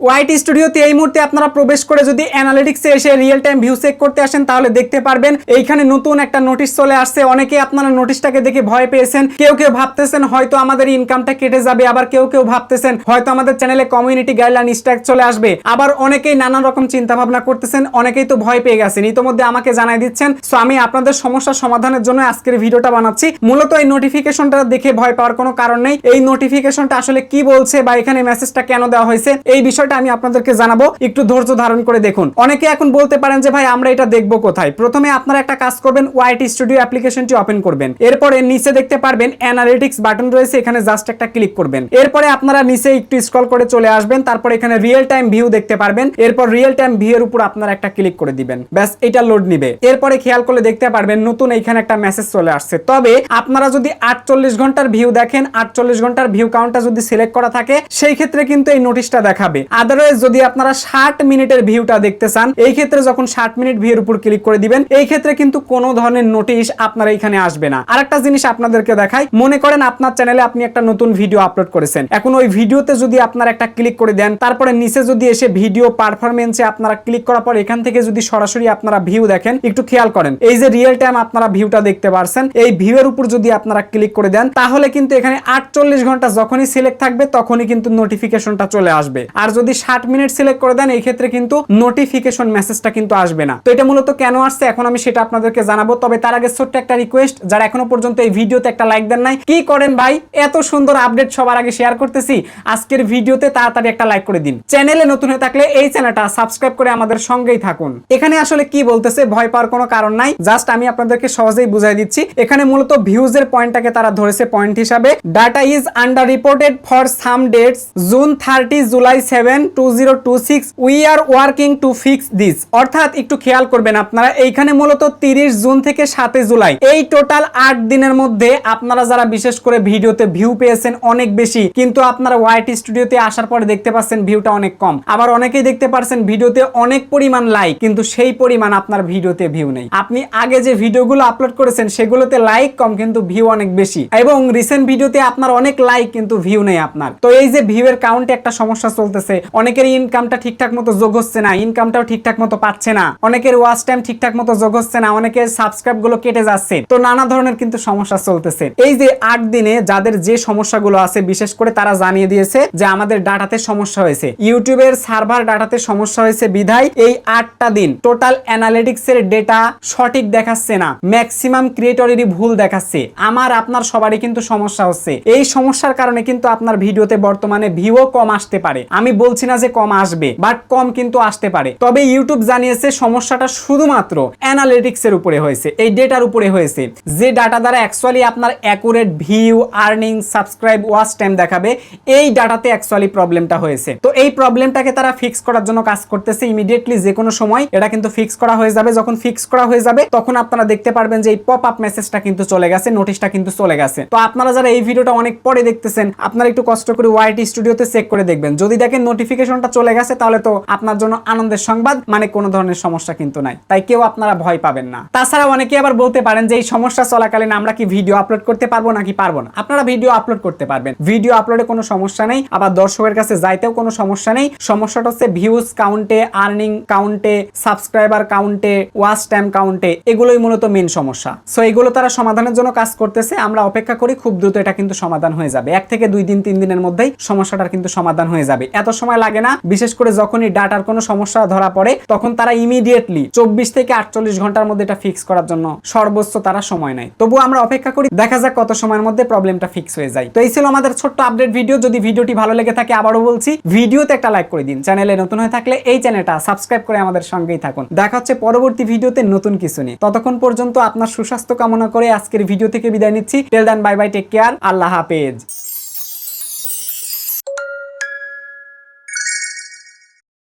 ওয়াইটি স্টুডিওতে এই মুহূর্তে আপনারা প্রবেশ করে যদি অ্যানালিটিক্সে এসে রিয়েল টাইম ভিউ চেক করতে আসেন তাহলে দেখতে পারবেন এইখানে নতুন একটা নোটিশ চলে আসছে। অনেকে আপনারা নোটিশটাকে দেখে ভয় পেয়েছেন, কেউ কেউ ভাবতেছেন হয়তো আমাদের ইনকামটা কেটে যাবে, আবার কেউ কেউ ভাবতেছেন হয়তো আমাদের চ্যানেলে কমিউনিটি গাইডলাইন স্ট্রাইক চলে আসবে, আবার অনেকেই নানান রকম চিন্তা ভাবনা করতেছেন, অনেকেই তো ভয় পেয়ে গেছেন, ইতোমধ্যে আমাকে জানাই দিচ্ছেন। সো আমি আপনাদের সমস্যার সমাধানের জন্য আজকের ভিডিওটা বানাচ্ছি। মূলত এই নোটিফিকেশনটা দেখে ভয় পাওয়ার কোনো কারণ নেই। এই নোটিফিকেশনটা আসলে কি বলছে বা এখানে মেসেজটা কেন দেওয়া হয়েছে এই বিষয়টা আমি আপনাদেরকে জানাবো, একটু ধৈর্য ধারণ করে দেখুন। অনেকে এখন বলতে পারেন যে ভাই আমরা এটা দেখবো কোথায়? প্রথমে আপনারা একটা কাজ করবেন, ওয়াইটি স্টুডিও অ্যাপ্লিকেশনটি ওপেন করবেন। এরপরে নিচে দেখতে পারবেন অ্যানালিটিক্স বাটন রয়েছে, এখানে জাস্ট একটা ক্লিক করবেন। এরপরে আপনারা নিচে একটু স্ক্রল করে চলে আসবেন, তারপর এখানে রিয়েল টাইম ভিউ দেখতে পারবেন। এরপর রিয়েল টাইম ভিউ এর উপর আপনারা একটা ক্লিক করে দিবেন, ব্যাস এটা লোড নিবে। এরপরে খেয়াল করে দেখতে পারবেন নতুন এইখানে একটা মেসেজ চলে আসছে। তবে আপনারা যদি 48 ঘন্টার ভিউ দেখেন, 48 ঘন্টার ভিউ কাউন্টটা যদি সিলেক্ট করা থাকে সেই ক্ষেত্রে কিন্তু এই নোটিশটা দেখাবে। আদারওয়াইজ যদি আপনারা 60 মিনিটের ভিউটা দেখতে চান, এই ক্ষেত্রে যখন 60 মিনিট ভিউর উপর ক্লিক করে দিবেন এই ক্ষেত্রে কিন্তু কোনো ধরনের নোটিশ আপনার এখানে আসবে না। আরেকটা জিনিস আপনাদেরকে দেখাই, মনে করেন আপনার চ্যানেলে আপনি একটা নতুন ভিডিও আপলোড করেছেন, এখন ওই ভিডিওতে যদি আপনারা একটা ক্লিক করে দেন, তারপরে নিচে যদি এসে ভিডিও পারফরমেন্সে আপনারা ক্লিক করার পর এখান থেকে যদি সরাসরি আপনারা ভিউ দেখেন, একটু খেয়াল করেন এই যে রিয়েল টাইম আপনারা ভিউটা দেখতে পারছেন, এই ভিউ এর উপর যদি আপনারা ক্লিক করে দেন তাহলে কিন্তু এখানে 48 ঘন্টা যখনই সিলেক্ট থাকবে তখনই কিন্তু নোটিফিকেশনটা চলে আসবে। আর যদি 60 মিনিট সিলেক্ট করে দেন এই ক্ষেত্রে কিন্তু নোটিফিকেশন মেসেজটা কিন্তু আসবে না। তো এটা মূলত কেন আসছে এখন আমি সেটা আপনাদেরকে জানাবো। তবে তার আগে ছোট্ট একটা রিকোয়েস্ট, যারা এখনো পর্যন্ত এই ভিডিওতে একটা লাইক দেন নাই, কি করেন ভাই? এত সুন্দর আপডেট সবার আগে শেয়ার করতেছি, আজকের ভিডিওতে তাড়াতাড়ি একটা লাইক করে দিন। চ্যানেলে নতুন হয়ে থাকলে এই চ্যানেলটা সাবস্ক্রাইব করে আমাদের সঙ্গেই থাকুন। এখানে আসলে কি বলতেছে, ভয় পাওয়ার কোনো কারণ নাই, জাস্ট আমি আপনাদেরকে সহজেই বুঝাই দিচ্ছি। এখানে মূলত ভিউজ এর পয়েন্টটাকে তারা ধরেছে পয়েন্ট হিসাবে। Data is under reported for some dates June 30 July 7 2026 we are working to fix this. অর্থাৎ একটু খেয়াল করবেন আপনারা, এইখানে মূলত 30 জুন থেকে 7 জুলাই এই টোটাল 8 দিনের মধ্যে আপনারা যারা বিশেষ করে ভিডিওতে ভিউ পেয়েছেন অনেক বেশি, কিন্তু আপনারা ওয়াইটি স্টুডিওতে আসার পরে দেখতে পাচ্ছেন ভিউটা অনেক কম। আবার অনেকেই দেখতে পাচ্ছেন ভিডিওতে অনেক পরিমাণ লাইক, কিন্তু সেই পরিমাণ আপনার ভিডিওতে ভিউ নেই। আপনি আগে যে ভিডিওগুলো আপলোড করেছেন সেগুলোতে লাইক কম কিন্তু ভিউ অনেক বেশি, এবং রিসেন্ট ভিডিওতে আপনার অনেক লাইক কিন্তু ভিউ নেই আপনার। তো এই যে ভিউ এর কাউন্টে একটা সমস্যা চলতেছে, অনেকের ইনকামটা ঠিকঠাক মতো যোগ হচ্ছে না, ইনকামটাও ঠিকঠাক মতো পাচ্ছে না, অনেকের ওয়াচ টাইম ঠিকঠাক মতো যোগ হচ্ছে না, অনেকের সাবস্ক্রাইব গুলো কেটে যাচ্ছে। তো নানা ধরনের কিন্তু সমস্যা চলতেছে। এই যে 8 দিনে যাদের যে সমস্যাগুলো আছে বিশেষ করে তারা জানিয়ে দিয়েছে যে আমাদের ডাটাতে সমস্যা হয়েছে, ইউটিউবের সার্ভার ডাটাতে সমস্যা হয়েছে বিধায় এই 8টা দিন টোটাল অ্যানালিটিক্স এর ডেটা সঠিক দেখাচ্ছে না, ম্যাক্সিমাম ক্রিয়েটরেরই ভুল দেখাচ্ছে, আমার আপনার সবারই কিন্তু সমস্যা হচ্ছে। এই সমস্যার কারণে কিন্তু আপনার ভিডিওতে বর্তমানে ভিউও কম আসতে পারে। আমি বলছি না যে কম আসবে, বাট কম কিন্তু আসতে পারে। তবে ইউটিউব জানিয়েছে সমস্যাটা শুধুমাত্র অ্যানালিটিক্স এর উপরে হয়েছে, এই ডেটার উপরে হয়েছে, যে ডাটা দ্বারা অ্যাকচুয়ালি আপনার accurate view, earning, subscribe, watch time দেখাবে, এই ডাটাতে অ্যাকচুয়ালি প্রবলেমটা হয়েছে। তো এই প্রবলেমটাকে তারা ফিক্স করার জন্য কাজ করতেছে ইমিডিয়েটলি, যে কোনো সময় এটা কিন্তু ফিক্স করা হয়ে যাবে। যখন ফিক্স করা হয়ে যাবে তখন আপনারা দেখতে পারবেন যে এই পপ আপ মেসেজটা কিন্তু চলে গেছে, নোটিশটা কিন্তু চলে গেছে। তো আপনারা যারা এই ভিডিওটা অনেক পরে দেখতেছেন আপনারা একটু কষ্ট করে ওয়াইটি স্টুডিওতে চেক করে দেখবেন, যদি দেখেন নোটিফিকেশনটা চলে গেছে তাহলে তো আপনার জন্য আনন্দের সংবাদ, মানে কোনো ধরনের সমস্যা কিন্তু নাই, তাই কেউ আপনারা ভয় পাবেন না। তাছাড়া অনেকে আবার বলতে পারেন যে এই সমস্যা চলাকালীন আমরা কি ভিডিও আপলোড করতে পারবো নাকি পারবো না? আপনারা ভিডিও আপলোড করতে পারবেন, ভিডিও আপলোডে কোনো সমস্যা নেই, আবার দর্শকের কাছে যাইতেও কোনো সমস্যা নেই। সমস্যাটা হচ্ছে ভিউজ কাউন্টে, আর্নিং কাউন্টে, সাবস্ক্রাইবার কাউন্টে, ওয়াচ টাইম কাউন্টে, এগুলোই মূলত মেইন সমস্যা। সো এগুলো তারা সমাধানের জন্য কাজ করতেছে, আমরা অপেক্ষা করি, খুব দ্রুত এটা কিন্তু সমাধান হয়ে যাবে। 1 থেকে 2 দিন 3 দিনের মধ্যেই সমস্যাটার কিন্তু সমাধান হয়ে যাবে, এত সময় লাগে না। বিশেষ করে যখনই ডাটার কোনো সমস্যা ধরা পড়ে তখন তারা ইমিডিয়েটলি 24 থেকে 48 ঘন্টার মধ্যে এটা ফিক্স করার জন্য সর্বোচ্চ তারা সময় নেয়। তবুও আমরা অপেক্ষা করি, দেখা যাক কত সময়ের মধ্যে প্রবলেমটা ফিক্স হয়ে যায়। তো এই ছিল আমাদের ছোট্ট আপডেট ভিডিও। যদি ভিডিওটি ভালো লেগে থাকে আবারও বলছি ভিডিওতে একটা লাইক করে দিন, চ্যানেলে নতুন হয়ে থাকলে এই চ্যানেলটা সাবস্ক্রাইব করে আমাদের সঙ্গেই থাকুন। দেখা হচ্ছে পরবর্তী ভিডিওতে নতুন কিছু নিয়ে, ততক্ষণ পর্যন্ত আপনার সুস্বাস্থ্য কামনা করে আজকের ভিডিও থেকে বিদায় নিচ্ছি। Till then bye bye, take care, আল্লাহ হাফেজ।